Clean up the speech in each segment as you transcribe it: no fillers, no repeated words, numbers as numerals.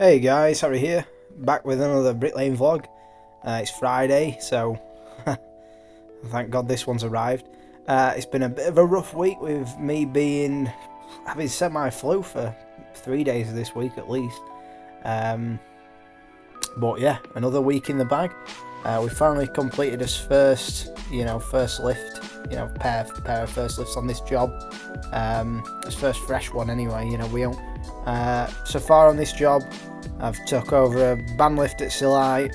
Hey guys, Harry here, back with another Bricklaying vlog. It's Friday, so thank God this one's arrived. It's been a bit of a rough week with me having semi-flu for 3 days of this week at least. But yeah, another week in the bag. We finally completed his first lift, pair of first lifts on this job. His first fresh one anyway. So far on this job, I've took over a band lift at Silite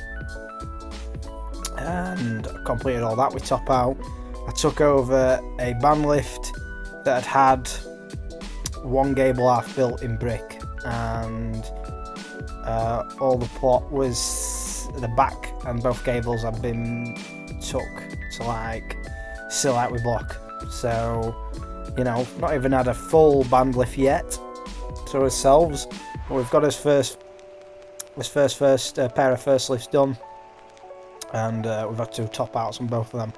and completed all that with top out. I took over a band lift that had one gable half built in brick, and all the plot was the back and both gables had been took to like Silite with block. So not even had a full band lift yet to ourselves, but we've got his first pair of first lifts done, and we've had two top outs on both of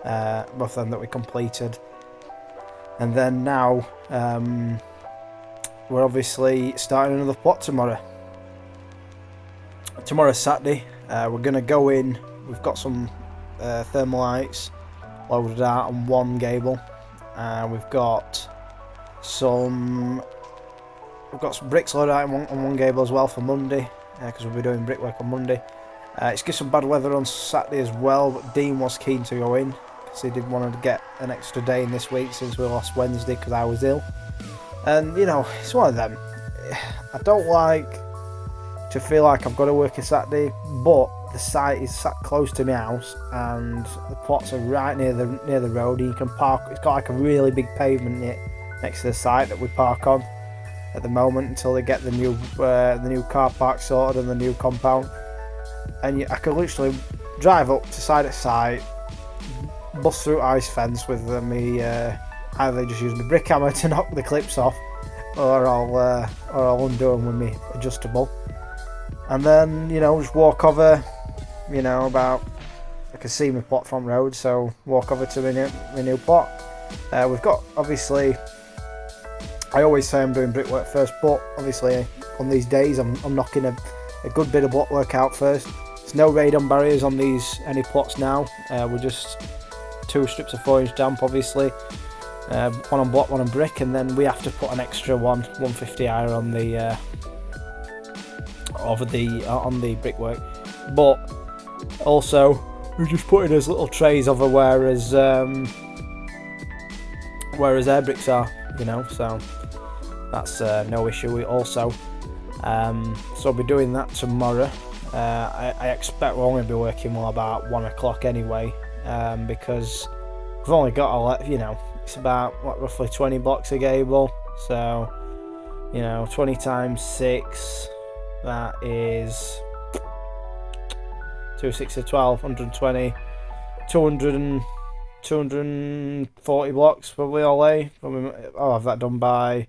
them that we completed. And then now we're obviously starting another plot tomorrow. Tomorrow's Saturday. We're going to go in. We've got some thermalites loaded out on one gable. We've got some bricks loaded out on one gable as well for Monday, because we'll be doing brickwork on Monday. It's got some bad weather on Saturday as well, but Dean was keen to go in because he did want to get an extra day in this week since we lost Wednesday because I was ill. And it's one of them. I don't like to feel like I've got to work a Saturday, but the site is sat close to my house and the plots are right near the road, and you can park. It's got like a really big pavement next to the site that we park on at the moment until they get the new car park sorted and the new compound. And I could literally drive up to side site, bust through ice fence with me. Either just use my brick hammer to knock the clips off, or I'll undo them with me adjustable, and then just walk over. About I can see my plot front road, so walk over to my new plot. We've got, obviously, I always say I'm doing brickwork first, but obviously on these days I'm knocking a good bit of block work out first. There's no radon barriers on any plots now. We're just 2 strips of 4-inch damp, obviously, one on block, one on brick, and then we have to put an extra 150i on the brickwork. But also we're just putting his little trays over where his air bricks are, so that's no issue also. So I'll be doing that tomorrow. I expect we're only going to be working till about 1 o'clock anyway, because we've only got it's about roughly 20 blocks a gable, so 20 times 6, that is 2 6 of 12, 120, 240 blocks probably all day. I'll have that done by,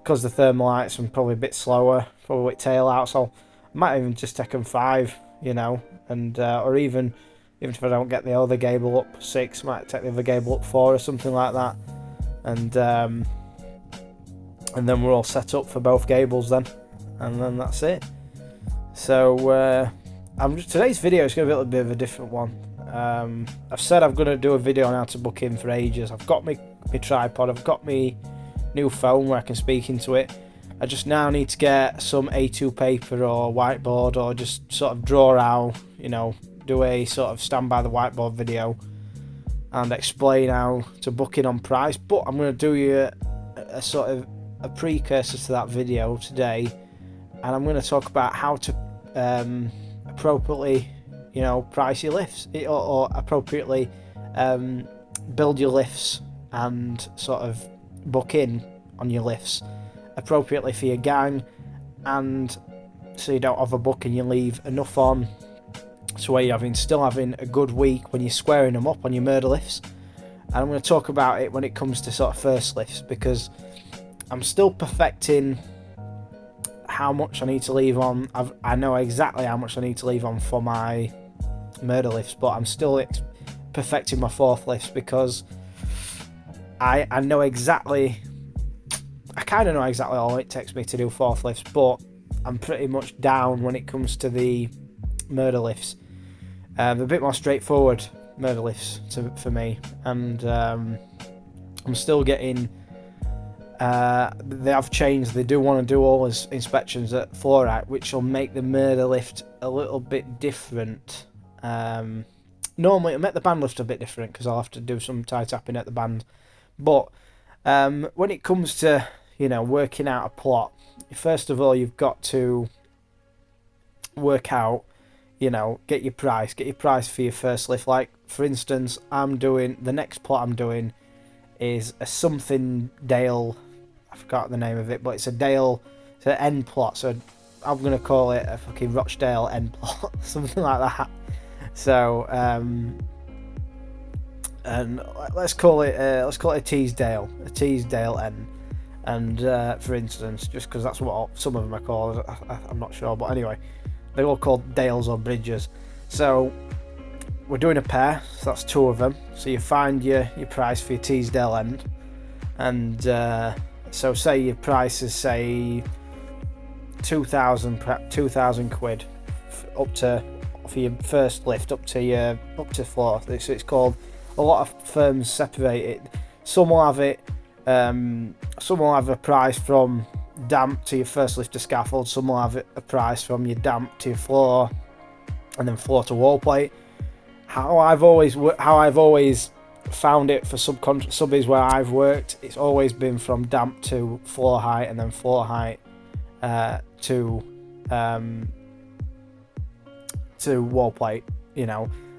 because the thermalites I'm probably a bit slower, probably with tail out, so I might even just take them 5, and or even if I don't get the other gable up 6, might take the other gable up 4 or something like that, and then we're all set up for both gables then, and then that's it. So today's video is going to be a little bit of a different one. I've said I'm going to do a video on how to book in for ages. I've got my tripod, I've got my new phone where I can speak into it. I just now need to get some A2 paper or whiteboard, or just sort of draw out, do a sort of stand by the whiteboard video and explain how to book in on price. But I'm going to do you a sort of a precursor to that video today, and I'm going to talk about how to appropriately price your lifts, or appropriately build your lifts and sort of book in on your lifts appropriately for your gang, and so you don't overbook and you leave enough on so where you're still having a good week when you're squaring them up on your murder lifts. And I'm going to talk about it when it comes to sort of first lifts, because I'm still perfecting how much I need to leave on. I know exactly how much I need to leave on for my murder lifts, but I'm still perfecting my 4th lifts, because I know exactly, I kind of know exactly all it takes me to do 4th lifts, but I'm pretty much down when it comes to the murder lifts. They're a bit more straightforward murder lifts for me, and I'm still getting. They have changed. They do want to do all his inspections at floor height, which will make the murder lift a little bit different. Normally, it'll make the band lift a bit different because I'll have to do some tie tapping at the band. But when it comes to working out a plot, first of all, you've got to work out, get your price for your first lift. Like for instance, the next plot I'm doing is a something Dale. I forgot the name of it, but it's an end plot. So I'm gonna call it a fucking Rochdale end plot, something like that. So and let's call it a Teesdale end. And for instance, just because that's what some of them are called, I'm not sure, but anyway, they're all called Dales or Bridges. So we're doing a pair, so that's 2 of them. So you find your price for your Teesdale end, and so say your price is say 2,000 quid up to for your first lift up to floor. So it's called. A lot of firms separate it. Some will have it. Some will have a price from damp to your first lift to scaffold. Some will have a price from your damp to your floor, and then floor to wall plate. How I've always found it for subbies where I've worked, it's always been from damp to floor height, and then floor height to wall plate.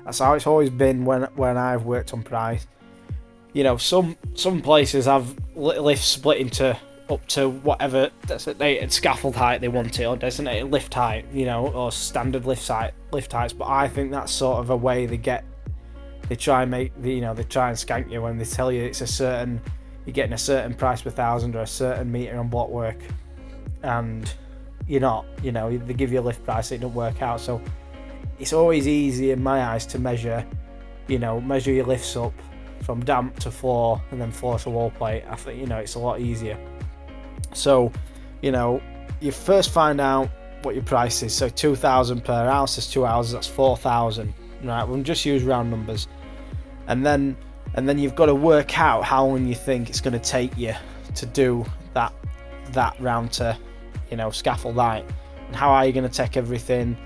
That's how it's always been when I've worked on price. Some places have lifts split into up to whatever designated scaffold height they want it, or designated lift height, or standard lift heights. But I think that's sort of a way they try and skank you when they tell you you're getting a certain price per thousand or a certain metre on block work, and you're not. They give you a lift price, it doesn't work out. So it's always easy in my eyes to measure your lifts up from damp to floor, and then floor to wall plate. I think it's a lot easier. So you first find out what your price is. So 2,000 per house is 2 houses, that's 4,000. Right, we'll just use round numbers, and then you've got to work out how long you think it's going to take you to do that round to scaffold height, and how are you going to take everything.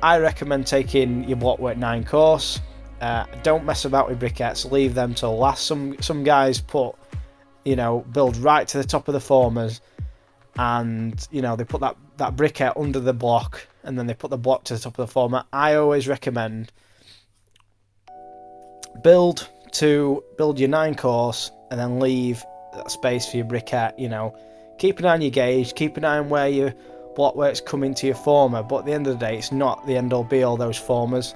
I recommend taking your blockwork 9 course. Don't mess about with briquettes, leave them till last. Some guys build right to the top of the formers, and they put that briquette under the block, and then they put the block to the top of the former. I always recommend build your 9 course, and then leave that space for your briquette. Keep an eye on your gauge, keep an eye on where your blockwork's coming to your former, but at the end of the day, it's not the end all be all, those formers.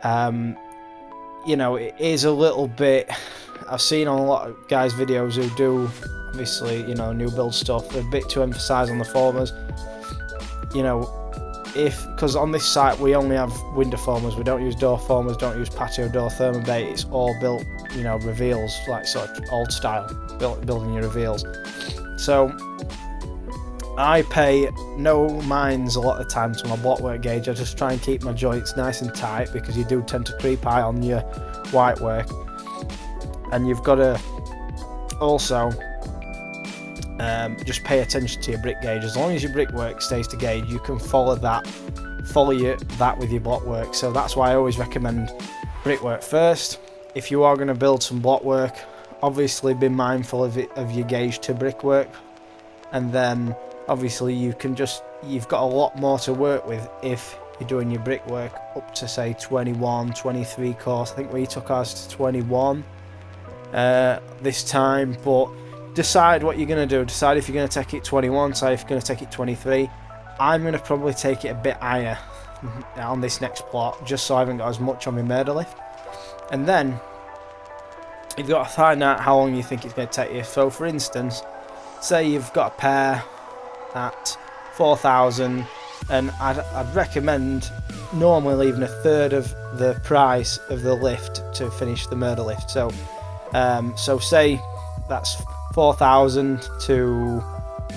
It is a little bit. I've seen on a lot of guys' videos who do, obviously, new build stuff, they're a bit too emphasised on the formers. Because on this site we only have window formers, we don't use door formers, don't use patio door thermobate. It's all built, reveals, like sort of old style, building your reveals. So I pay no minds a lot of the time to my blockwork gauge. I just try and keep my joints nice and tight, because you do tend to creep high on your white work. And you've got to also just pay attention to your brick gauge. As long as your brickwork stays to gauge, you can follow that with your blockwork. So that's why I always recommend brickwork first. If you are going to build some blockwork, obviously be mindful of your gauge to brickwork, and then obviously you've got a lot more to work with if you're doing your brickwork up to say 21, 23 course. I think we took ours to 21 this time, but decide what you're going to do. Decide if you're going to take it 21, decide if you're going to take it 23. I'm going to probably take it a bit higher on this next plot, just so I haven't got as much on my murder lift. And then you've got to find out how long you think it's going to take you. So for instance, say you've got a pair at 4,000, and I'd recommend normally leaving a third of the price of the lift to finish the murder lift. So say that's 4,000 to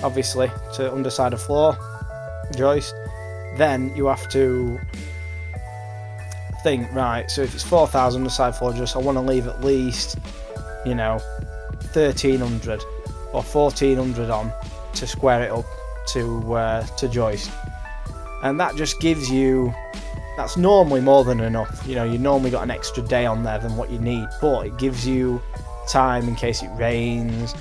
obviously, to underside a floor joist. Then you have to think, right, so if it's 4,000 underside floor joist, I want to leave at least, you know, 1,300 or 1,400 on to square it up to joist. And that just gives you, that's normally more than enough. You know, you normally got an extra day on there than what you need, but it gives you time in case it rains,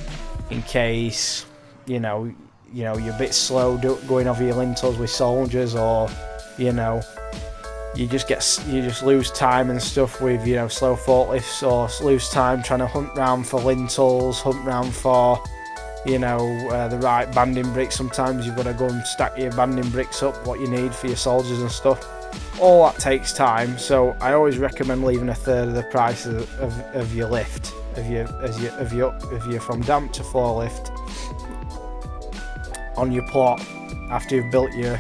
in case, you know you're a bit slow going over your lintels with soldiers, or, you know, you just lose time and stuff with, you know, slow forklifts, or lose time trying to hunt round for lintels, hunt round for, you know, the right banding bricks. Sometimes you've got to go and stack your banding bricks up, what you need for your soldiers and stuff. All that takes time, so I always recommend leaving a third of the price of your lift, if you're from damp to floor lift on your plot after you've built your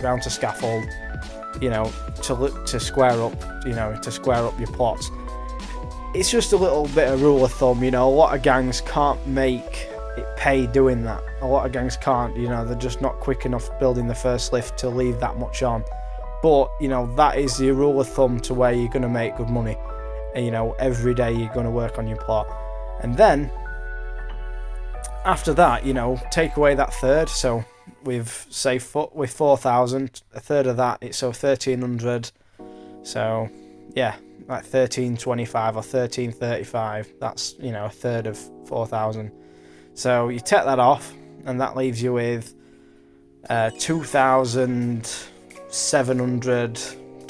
round to scaffold, you know, to square up your plots. It's just a little bit of rule of thumb, you know. A lot of gangs can't make it pay doing that. A lot of gangs can't, you know, they're just not quick enough building the first lift to leave that much on. But, you know, that is the rule of thumb to where you're going to make good money. And, you know, every day you're going to work on your plot. And then, after that, you know, take away that third. So, with 4,000, a third of that, it's so 1,300. So, yeah, like 1,325 or 1,335. That's, you know, a third of 4,000. So, you take that off, and that leaves you with 2,700,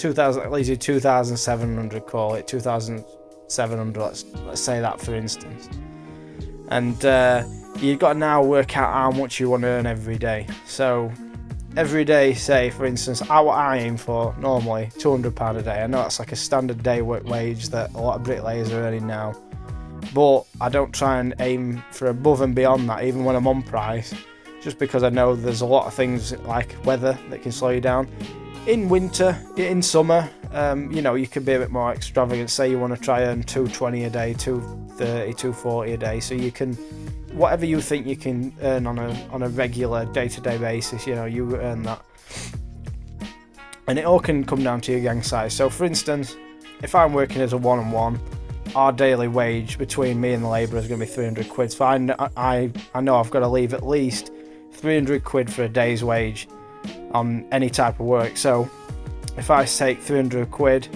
that leaves you 2,700, call it 2,700, let's say that for instance. And you've got to now work out how much you want to earn every day. So every day, say for instance, I aim for normally £200 a day. I know that's like a standard day work wage that a lot of bricklayers are earning now, but I don't try and aim for above and beyond that, even when I'm on price, just because I know there's a lot of things like weather that can slow you down. In winter, in summer, you know, you could be a bit more extravagant. Say you want to try and earn 220 a day, 230, 240 a day, so you can, whatever you think you can earn on a regular day-to-day basis, you know, you earn that. And it all can come down to your gang size. So for instance, if I'm working as a one-on-one, our daily wage between me and the labourer is going to be 300 quid. So I know I've got to leave at least 300 quid for a day's wage on any type of work. So if I take 300 quid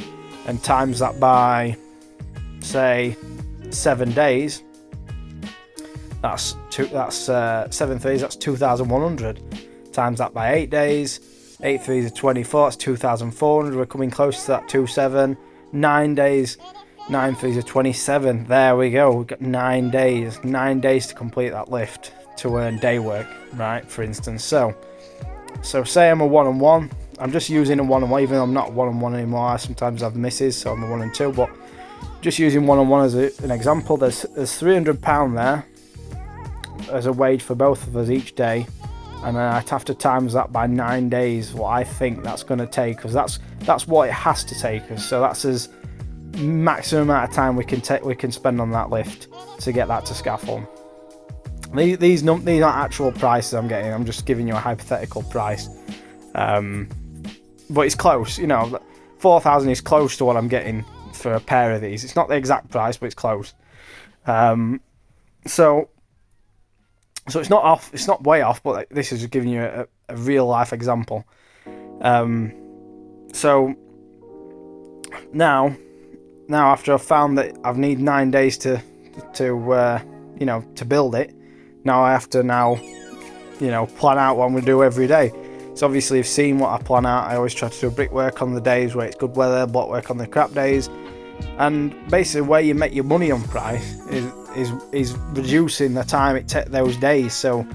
and times that by, say, 7 days, that's 7 threes, that's 2,100. Times that by 8 days, 8 threes are 24, that's 2,400. We're coming close to that 2,700. 9 days, 9 threes are 27. There we go, we've got 9 days to complete that lift to earn day work, right, for instance. So say I'm a one-on-one, I'm just using a one-on-one, even though I'm not a one-on-one anymore. I sometimes have misses, so I'm a 1 and 2, but just using one-on-one as an example, there's £300 there as a wage for both of us each day, and then I'd have to times that by 9 days, what I think that's going to take, because that's what it has to take us. So that's as maximum amount of time we can spend on that lift to get that to scaffold. These aren't actual prices I'm getting. I'm just giving you a hypothetical price, but it's close. You know, 4,000 is close to what I'm getting for a pair of these. It's not the exact price, but it's close. So it's not off. It's not way off, but this is giving you a real life example. So now after I've found that I need 9 days to build it. Now I have to plan out what I'm going to do every day. So obviously you've seen what I plan out. I always try to do brickwork on the days where it's good weather, block work on the crap days. And basically where you make your money on price is reducing the time it takes those days. So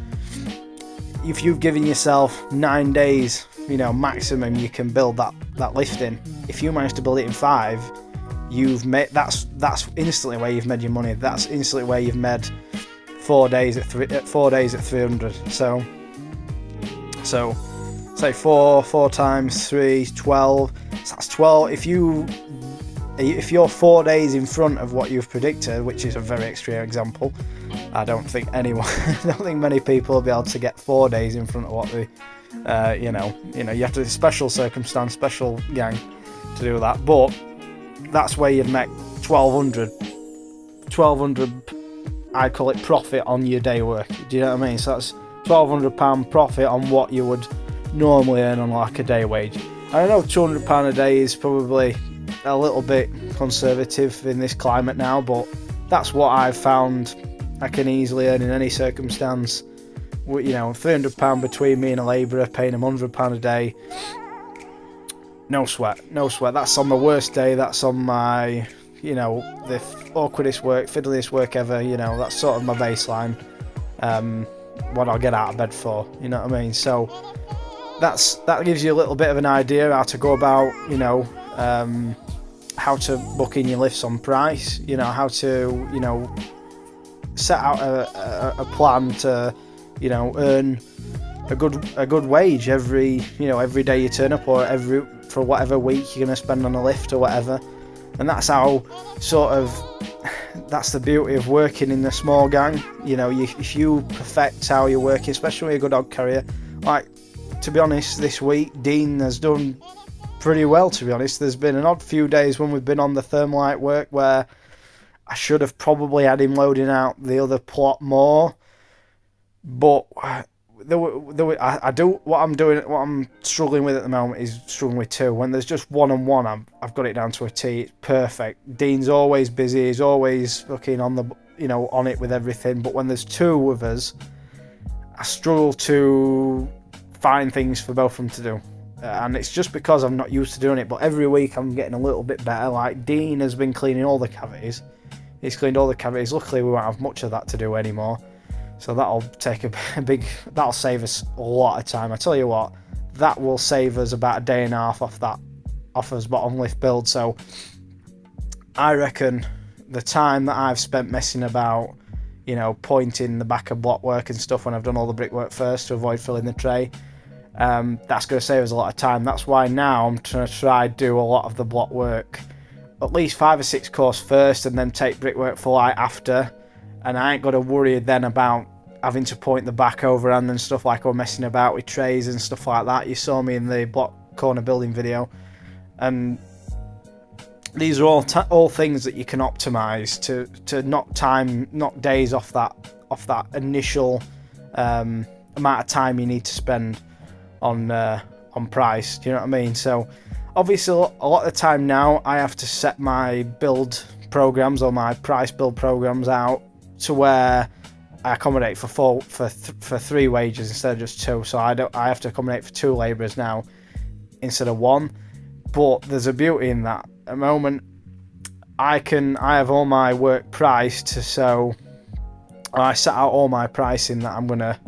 if you've given yourself 9 days, maximum you can build that lift in. If you manage to build it in 5, you've made that's instantly where you've made your money. That's instantly where you've made 4 days at 300. So say 4 times 3 is 12. So that's 12. If you're 4 days in front of what you've predicted, which is a very extreme example, I don't think anyone, I don't think many people will be able to get 4 days in front of what they, you know, you have to special circumstance, special gang to do that. But that's where you'd make 1200. I call it profit on your day work. Do you know what I mean? So that's £1,200 profit on what you would normally earn on like a day wage. I know £200 a day is probably a little bit conservative in this climate now, but that's what I've found I can easily earn in any circumstance. You know, £300 between me and a labourer, paying him £100 a day. No sweat, no sweat. That's on the worst day. That's on my, you know, the awkwardest work, fiddliest work ever. You know, that's sort of my baseline. What I'll get out of bed for. You know what I mean? So that gives you a little bit of an idea how to go about, you know, how to book in your lifts on price. You know, how to, you know, set out a plan to, you know, earn a good wage every day you turn up, or for whatever week you're going to spend on a lift or whatever. And that's how that's the beauty of working in the small gang. You know, if you perfect how you're working, especially with a good dog carrier, like, to be honest, this week Dean has done pretty well, to be honest. There's been an odd few days when we've been on the Thermalite work where I should have probably had him loading out the other plot more, but what I'm struggling with at the moment is struggling with two. When there's just one-on-one, I've got it down to a T. It's perfect. Dean's always busy. He's always fucking on the, you know, on it with everything. But when there's two of us, I struggle to find things for both of them to do. And it's just because I'm not used to doing it. But every week I'm getting a little bit better. Like, Dean has been cleaning all the cavities. He's cleaned all the cavities. Luckily, we won't have much of that to do anymore. So that'll take that'll save us a lot of time. I tell you what, that will save us about a day and a half off his bottom lift build. So I reckon the time that I've spent messing about, you know, pointing the back of block work and stuff when I've done all the brickwork first to avoid filling the tray, that's going to save us a lot of time. That's why now I'm going to try do a lot of the block work, at least 5 or 6 course first, and then take brickwork for light after. And I ain't got to worry then about having to point the back overhand and stuff, like, or messing about with trays and stuff like that. You saw me in the block corner building video, and these are all things that you can optimize to knock days off that initial amount of time you need to spend on price. Do you know what I mean? So obviously a lot of the time now I have to set my build programs or my price build programs out to where I accommodate for 3 wages instead of just 2. So I have to accommodate for 2 labourers now instead of 1. But there's a beauty in that. At the moment, I have all my work priced, so I set out all my pricing that I'm going to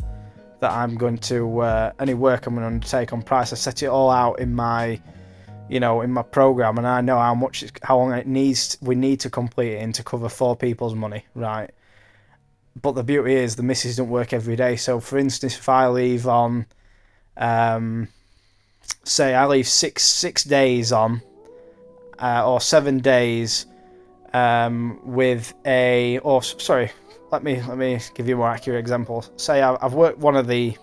any work I'm going to undertake on price. I set it all out in my, you know, in my program, and I know how long we need to complete it in to cover 4 people's money, right? But the beauty is the missus don't work every day. So for instance, if I leave on, say I leave six days on, or 7 days, with let me give you a more accurate example. Say I've worked one of the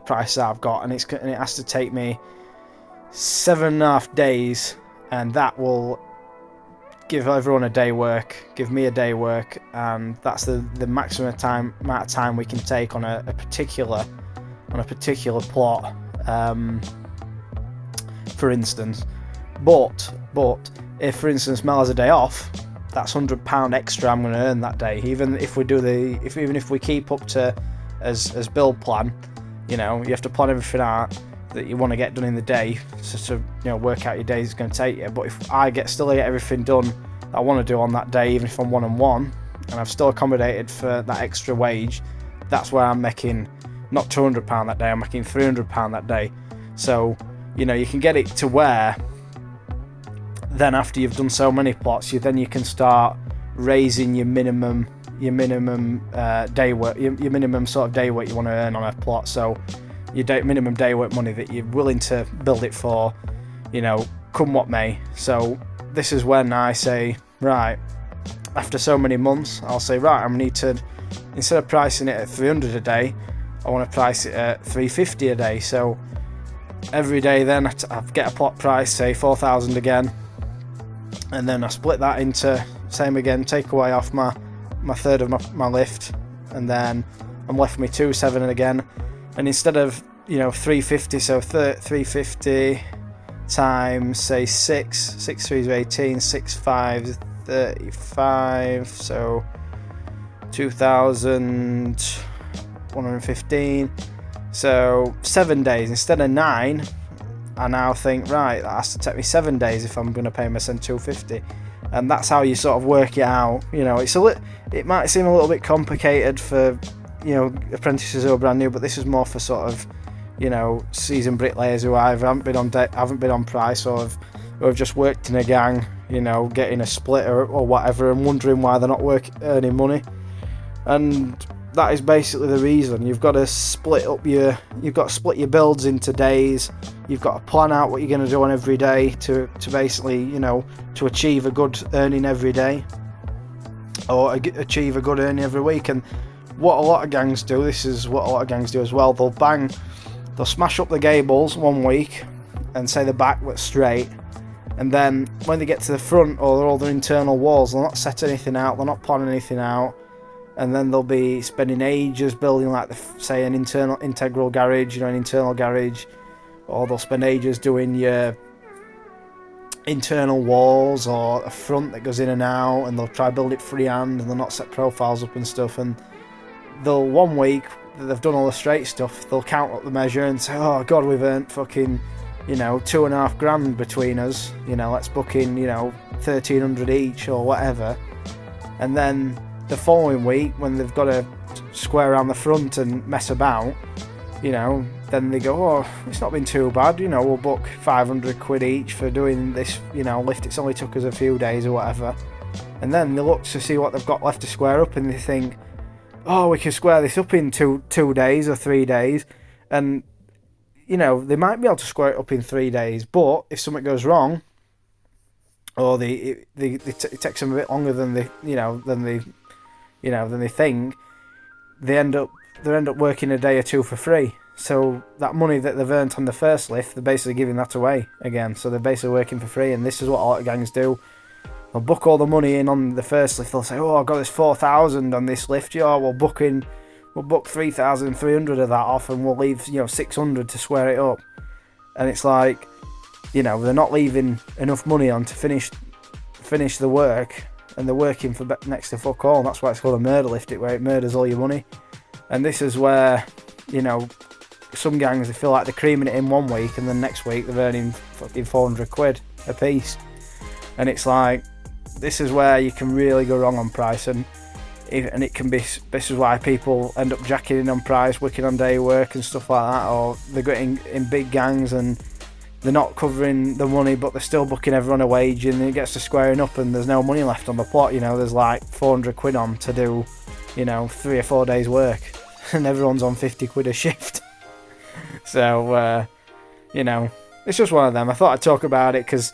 prices I've got, and it has to take me 7.5 days, and that will give everyone a day work, give me a day work, and that's the maximum amount of time we can take on a particular plot, for instance. But if, for instance, Mel has a day off, that's £100 extra I'm going to earn that day. Even if we keep up to as build plan, you know, you have to plan everything out that you want to get done in the day, so to, you know, work out your days it's going to take you. But if I still get everything done that I want to do on that day, even if I'm one-on-one, and I've still accommodated for that extra wage, that's where I'm making not £200 that day, I'm making £300 that day. So, you know, you can get it to where then after you've done so many plots, you can start raising your minimum day work, your minimum sort of day work you want to earn on a plot. So your minimum day work money that you're willing to build it for, you know, come what may. So this is when I say, right, after so many months, I'll say, right, I need to, instead of pricing it at 300 a day, I want to price it at 350 a day. So every day then I get a plot price, say 4,000 again, and then I split that into, same again, take away off my third of my lift, and then I'm left with me 2,700 again. And instead of, you know, 350, so 350 times, say 6 3s are 18, 6 5s 35, so 2,115. So 7 days instead of 9. I now think, right, that has to take me 7 days if I'm going to pay myself 250, and that's how you sort of work it out. You know, it might seem a little bit complicated for, you know, apprentices who are brand new, but this is more for sort of, you know, seasoned bricklayers who either haven't been on price, or have just worked in a gang, you know, getting a split or whatever, and wondering why they're not earning money. And that is basically the reason. You've got to split your builds into days. You've got to plan out what you're going to do on every day to basically, you know, to achieve a good earning every day, or achieve a good earning every week. And what a lot of gangs do, this is what a lot of gangs do as well, they'll smash up the gables one week and say the back looks straight, and then when they get to the front or all their internal walls, they'll not set anything out, they'll not plan anything out, and then they'll be spending ages building, like, say, an integral garage, you know, an internal garage, or they'll spend ages doing your internal walls or a front that goes in and out, and they'll try build it freehand, and they'll not set profiles up and stuff, and they'll, one week that they've done all the straight stuff, they'll count up the measure and say, oh god, we've earned fucking, you know, 2.5 grand between us, you know, let's book in, you know, 1,300 each or whatever. And then the following week, when they've got to square around the front and mess about, you know, then they go, oh, it's not been too bad, you know, we'll book 500 quid each for doing this, you know, lift, it's only took us a few days or whatever. And then they look to see what they've got left to square up, and they think, oh, we can square this up in two days or 3 days. And, you know, they might be able to square it up in 3 days, but if something goes wrong, or it takes them a bit longer than they think, they end up working a day or two for free. So that money that they've earned on the first lift, they're basically giving that away again. So they're basically working for free, and this is what a lot of gangs do. They'll book all the money in on the first lift. They'll say, oh, I got this 4,000 on this lift. Yeah, we'll book 3,300 of that off, and we'll leave, you know, 600 to square it up. And it's like, you know, they're not leaving enough money on to finish the work, and they're working for next to fuck all. That's why it's called a murder lift, where it murders all your money. And this is where, you know, some gangs, they feel like they're creaming it in one week, and then next week they're earning fucking 400 quid a piece. And it's like, this is where you can really go wrong on price, and it can be, this is why people end up jacking in on price, working on day work and stuff like that, or they're getting in big gangs and they're not covering the money, but they're still booking everyone a wage, and it gets to squaring up and there's no money left on the plot. You know, there's like 400 quid on to do, you know, 3 or 4 days work, and everyone's on 50 quid a shift. So, you know, it's just one of them. I thought I'd talk about it because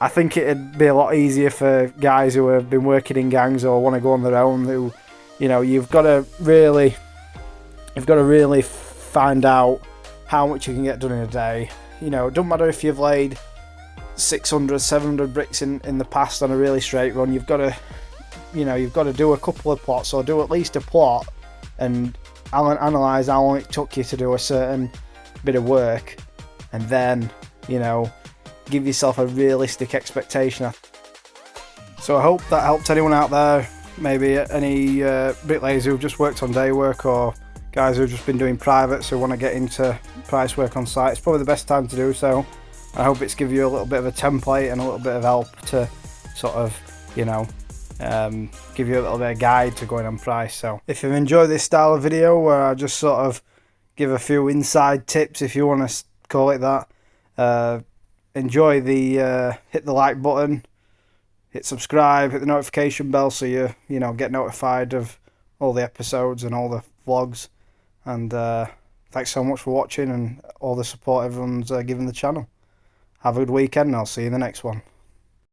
I think it'd be a lot easier for guys who have been working in gangs or want to go on their own, who, you know, you've got to really find out how much you can get done in a day. You know, it doesn't matter if you've laid 600, 700 bricks in the past on a really straight run. You've got to, you know, you've got to do a couple of plots, or do at least a plot, and analyse how long it took you to do a certain bit of work, and then, you know, give yourself a realistic expectation. So I hope that helped anyone out there, maybe any bricklayers who've just worked on day work, or guys who've just been doing privates who want to get into price work on site. It's probably the best time to do so. I hope it's give you a little bit of a template and a little bit of help to sort of, you know, give you a little bit of guide to going on price. So if you've enjoyed this style of video where I just sort of give a few inside tips, if you want to call it that, enjoy the hit the like button, hit subscribe, hit the notification bell, so you know, get notified of all the episodes and all the vlogs. And thanks so much for watching and all the support everyone's giving the channel. Have a good weekend, and I'll see you in the next one.